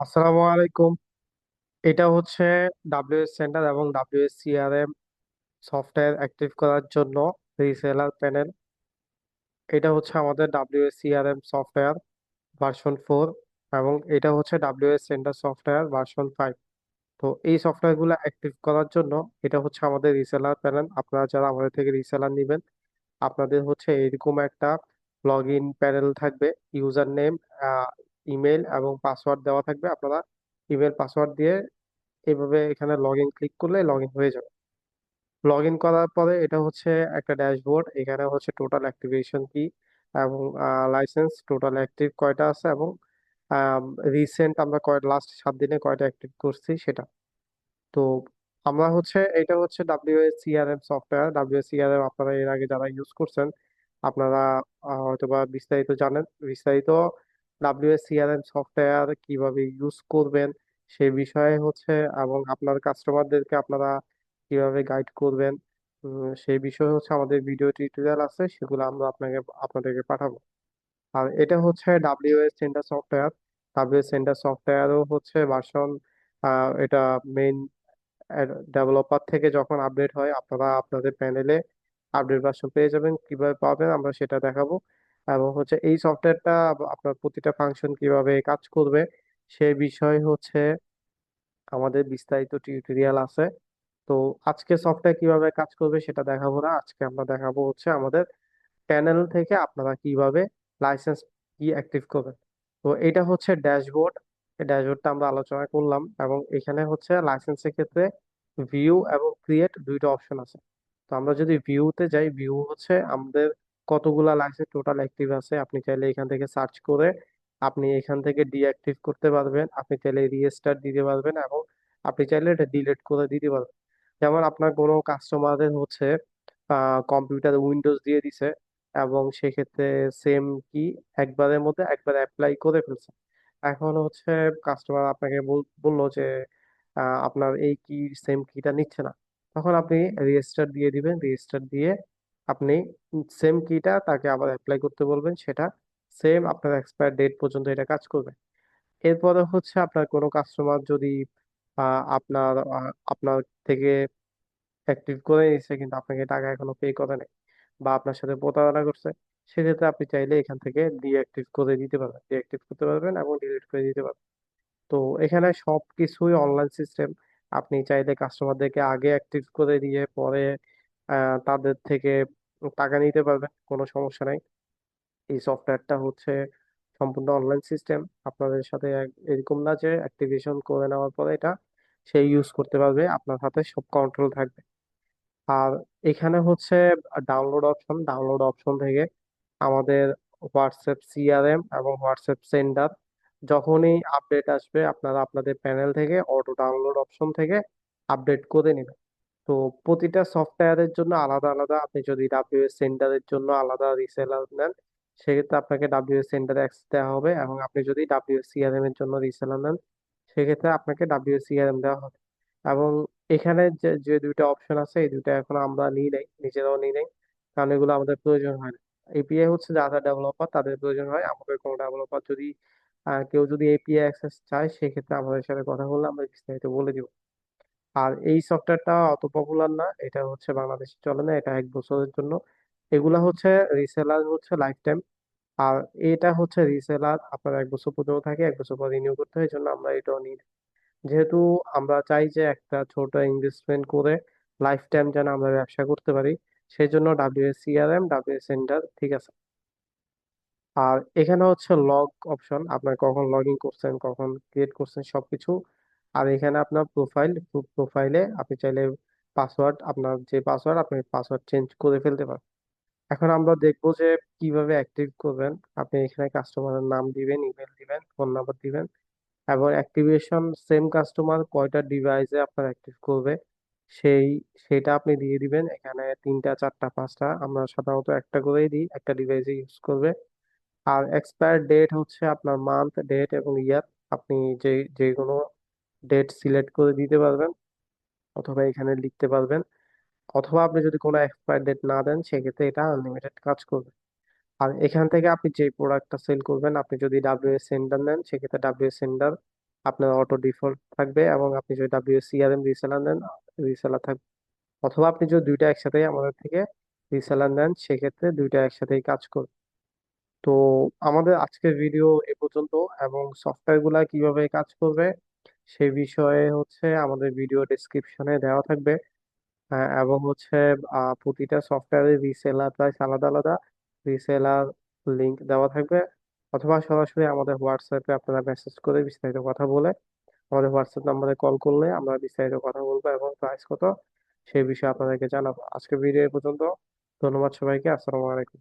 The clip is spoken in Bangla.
আসসালামু আলাইকুম। এটা হচ্ছে ডাব্লিউএস সেন্টার এবং ডাব্লিউএস সিআরএম সফটওয়্যার অ্যাক্টিভ করার জন্য রিসেলার প্যানেল। এটা হচ্ছে আমাদের ডাব্লিউএস সিআরএম সফটওয়্যার ভার্সন 4 এবং এটা হচ্ছে ডাব্লিউএস সেন্টার সফটওয়্যার ভার্সন 5। তো এই সফটওয়্যারগুলো অ্যাক্টিভ করার জন্য এটা হচ্ছে আমাদের রিসেলার প্যানেল। আপনারা যারা আমাদের থেকে রিসেলার নেবেন আপনাদের হচ্ছে এরকম একটা লগ ইন প্যানেল থাকবে। ইউজার নেম, ইমেল এবং পাসওয়ার্ড দেওয়া থাকবে। আপনারা ইমেল পাসওয়ার্ড দিয়ে এইভাবে এখানে লগ ইন ক্লিক করলে লগ ইন হয়ে যাবে। লগ ইন করার পরে এটা হচ্ছে একটা ড্যাশবোর্ড। এখানে হচ্ছে টোটাল অ্যাক্টিভেশন কি এবং লাইসেন্স টোটাল অ্যাক্টিভ কয়টা আছে এবং রিসেন্ট আমরা লাস্ট 7 দিনে কয়টা অ্যাক্টিভ করছি সেটা। তো আমরা হচ্ছে এটা হচ্ছে WS CRM software. WS CRM আপনারা এর আগে যারা ইউজ করছেন আপনারা হয়তোবা বিস্তারিত জানেন। বিস্তারিত ডাব্লিউএস সিআরএম সফটওয়্যার কিভাবে ইউজ করবেন সে বিষয়ে হচ্ছে এবং আপনার কাস্টমারদেরকে আপনারা কিভাবে গাইড করবেন সেই বিষয়ে হচ্ছে আমাদের ভিডিও টিউটোরিয়াল আছে, সেগুলো আমরা আপনাদেরকে পাঠাবো। আর এটা হচ্ছে WS center software. WS center সফটওয়্যারও হচ্ছে ভার্সন, এটা মেইন ডেভেলপার থেকে যখন আপডেট হয় আপনারা আপনাদের প্যানেলে আপডেট ভার্সন পেয়ে যাবেন। কিভাবে পাবেন আমরা সেটা দেখাবো। এবং হচ্ছে এই সফটওয়্যারটা আপনার প্রতিটা ফাংশন কিভাবে কাজ করবে সে বিষয়ে হচ্ছে আমাদের বিস্তারিত টিউটোরিয়াল আছে। তো আজকে সফটওয়্যার কিভাবে কাজ করবে সেটা দেখাবো না, আজকে আমরা দেখাবো হচ্ছে আমাদের প্যানেল থেকে আপনারা কিভাবে লাইসেন্স কি অ্যাক্টিভ করবেন। তো এটা হচ্ছে ড্যাশবোর্ড। এই ড্যাশবোর্ডটা আমরা আলোচনা করলাম এবং এখানে হচ্ছে লাইসেন্সের ক্ষেত্রে ভিউ এবং ক্রিয়েট দুইটা অপশন আছে। তো আমরা যদি ভিউতে যাই, ভিউ হচ্ছে আমাদের কতগুলা লাইসেন্স টোটাল অ্যাক্টিভ আছে আপনি চাইলে এখান থেকে সার্চ করে আপনি এখান থেকে ডিঅ্যাক্টিভ করতে পারবেন, আপনি চাইলে রিস্টার্ট দিতে পারবেন এবং আপনি চাইলে এটা ডিলিট করে দিতে পারবেন। যেমন আপনার কোনো কাস্টমারদের হচ্ছে কম্পিউটার উইন্ডোজ দিয়ে দিছে এবং সেক্ষেত্রে সেম কি একবারের মধ্যে একবার অ্যাপ্লাই করে ফেলছে। এখন হচ্ছে কাস্টমার আপনাকে বললো যে আপনার এই কি সেম কিটা নিচ্ছে না। তখন আপনি রেজিস্টার দিয়ে দিবেন, রেজিস্টার দিয়ে আপনি সেম কিটা তাকে আবার অ্যাপ্লাই করতে বলবেন, সেটা সেম আপনার এক্সপায়ার ডেট পর্যন্ত এটা কাজ করবে। এরপরে হচ্ছে আপনার কোনো কাস্টমার যদি আপনার থেকে অ্যাক্টিভ করে নিচ্ছে কিন্তু আপনাকে টাকা এখনো পে করে নাই বা আপনার সাথে প্রতারণা করছে, সেক্ষেত্রে আপনি চাইলে এখান থেকে ডিঅ্যাক্টিভ করে দিতে পারবেন, ডিঅ্যাক্টিভ করতে পারবেন এবং ডিলিট করে দিতে পারবেন। তো এখানে সবকিছুই অনলাইন সিস্টেম। আপনি চাইলে কাস্টমারদেরকে আগে অ্যাক্টিভ করে দিয়ে পরে তাদের থেকে টাকা নিতে পারবেন, কোনো সমস্যা নাই। এই সফটওয়্যারটা হচ্ছে সম্পূর্ণ অনলাইন সিস্টেম। আপনাদের সাথে এরকম না যে অ্যাক্টিভেশন করে নেওয়ার পরে এটা সে ইউজ করতে পারবে, আপনার হাতে সব কন্ট্রোল থাকবে। আর এখানে হচ্ছে ডাউনলোড অপশন থেকে আমাদের হোয়াটসঅ্যাপ সিআরএম এবং হোয়াটসঅ্যাপ সেন্ডার যখনই আপডেট আসবে আপনারা আপনাদের প্যানেল থেকে অটো ডাউনলোড অপশন থেকে আপডেট করে নেবেন। তো প্রতিটা সফটওয়্যারের জন্য আলাদা আলাদা, আপনি যদি ডাব্লিউএস সেন্টারের জন্য আলাদা রিসেলার নেন সেক্ষেত্রে আপনাকে ডাব্লিউএস সেন্টারে অ্যাক্সেস দেওয়া হবে এবং আপনি যদি ডাব্লিউএস সিআরএম এর জন্য রিসেলার নেন সেক্ষেত্রে আপনাকে ডাব্লিউএস সিআরএম দেওয়া হবে। এবং এখানে যে যে দুইটা অপশন আছে এই দুইটা এখন আমরা নিই নাই, নিজেরাও নিই নাই, কারণ এগুলো আমাদের প্রয়োজন হয় না। এপিআই হচ্ছে যারা ডেভেলপার তাদের প্রয়োজন হয়, আমাদের কোনো ডেভেলপার যদি কেউ যদি এপিআই অ্যাক্সেস চায় সেক্ষেত্রে আমাদের সাথে কথা বললে আমরা বিস্তারিত বলে দিব। আর এই সফটওয়্যারটা অত পপুলার না, এটা হচ্ছে বাংলাদেশে চলে না, এটা 1 বছরের জন্য। এগুলা হচ্ছে রিসেলার হচ্ছে লাইফ টাইম। আর এটা হচ্ছে রিসেলার আপনার 1 বছর পর্যন্ত থাকে, 1 বছর পর রিনিউ করতে হয়, এই জন্য আমরা এটাও নিই না। যেহেতু আমরা চাই যে একটা ছোট ইনভেস্টমেন্ট করে লাইফ টাইম যেন আমরা ব্যবসা করতে পারি, সেই জন্য ডাব্লিউএস সিআরএম ডাব্লিউএস সেন্টার ঠিক আছে। আর এখানে হচ্ছে লগ অপশন, আপনার কখন লগ ইন করছেন কখন ক্রিয়েট করছেন সবকিছু। আর এখানে আপনার প্রোফাইলে আপনি চাইলে পাসওয়ার্ড, আপনার যে পাসওয়ার্ড আপনি পাসওয়ার্ড চেঞ্জ করে ফেলতে পারেন। এখন আমরা দেখবো যে কিভাবে অ্যাক্টিভ করবেন। আপনি এখানে কাস্টমারের নাম দিবেন, ইমেল দিবেন, ফোন নাম্বার দিবেন এবং অ্যাক্টিভেশন সেম কাস্টমার কয়টা ডিভাইসে আপনার অ্যাক্টিভ করবে সেই সেটা আপনি দিয়ে দিবেন। এখানে 3টা 4টা 5টা, আমরা সাধারণত একটা করেই দিই, একটা ডিভাইসে ইউজ করবে। আর এক্সপায়ার ডেট হচ্ছে আপনার মান্থ, ডেট এবং ইয়ার, আপনি যে যে কোনো ডেট সিলেক্ট করে দিতে পারবেন অথবা এখানে লিখতে পারবেন। অথবা আপনি যদি কোনো এক্সপায়ার ডেট না দেন সেক্ষেত্রে এটা আনলিমিটেড কাজ করবে। আর এখান থেকে আপনি যে প্রোডাক্টটা সেল করবেন, আপনি যদি ডাব্লিউএস সেন্ডার নেন সেক্ষেত্রে ডাব্লিউএস সেন্ডার আপনার অটো ডিফল্ট থাকবে, এবং আপনি যদি WSCRM রিসেলার নেন, রিসেলার থাকবে। অথবা আপনি যদি দুইটা একসাথেই আমাদের থেকে রিসেলার নেন, সেক্ষেত্রে দুইটা একসাথেই কাজ করবে। তো আমাদের আজকের ভিডিও এ পর্যন্ত, এবং সফটওয়্যার গুলা কিভাবে কাজ করবে সেই বিষয়ে হচ্ছে আমাদের ভিডিও ডেসক্রিপশনে দেওয়া থাকবে। এবং হচ্ছে প্রতিটা সফটওয়্যারের রিসেলার প্রাইস আলাদা আলাদা, রিসেলার লিংক দেওয়া থাকবে। অথবা সরাসরি আমাদের হোয়াটসঅ্যাপে আপনারা মেসেজ করে বিস্তারিত কথা বলে, আমাদের হোয়াটসঅ্যাপ নাম্বারে কল করলে আমরা বিস্তারিত কথা বলবো এবং প্রাইস কত সেই বিষয়ে আপনাদেরকে জানাবো। আজকের ভিডিও এ পর্যন্ত। ধন্যবাদ সবাইকে। আসসালামু আলাইকুম।